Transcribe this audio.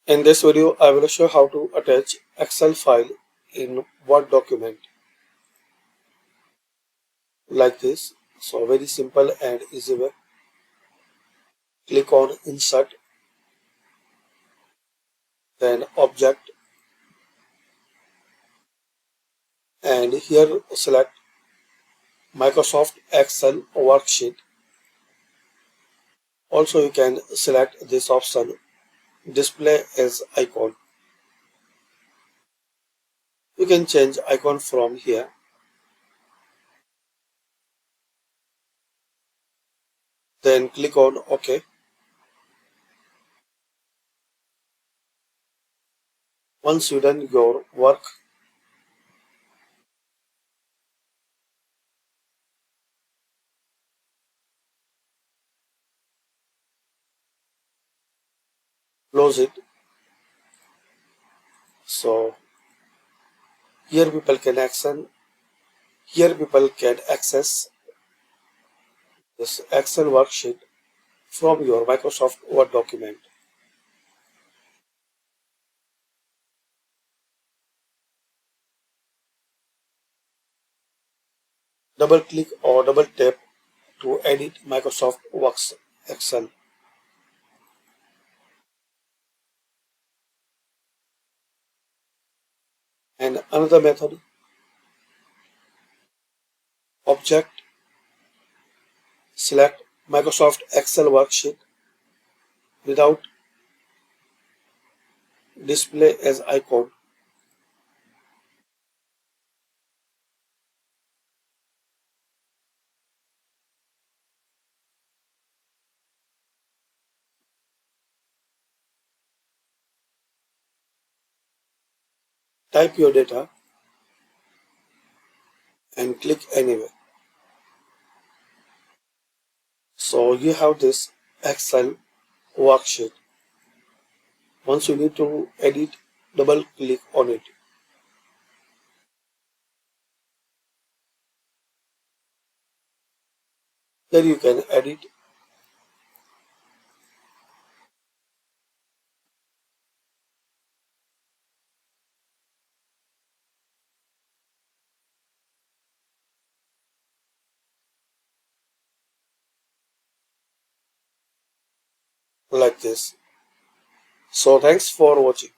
In this video, I will show how to attach Excel file in Word document like this. So very simple and easy way. Click on Insert, then Object, and here select Microsoft Excel Worksheet. Also, you can select this option, Display as Icon. You can change icon from here. Then click on OK. Once you done your work, close it. So here people can access this Excel worksheet from your Microsoft Word document. Double click or double tap to edit Microsoft Works Excel. And another method, Object, select Microsoft Excel worksheet without display as icon. Type your data and click Anywhere. So you have this Excel worksheet. Once you need to edit, double click on it. Then you can edit like this. So thanks for watching.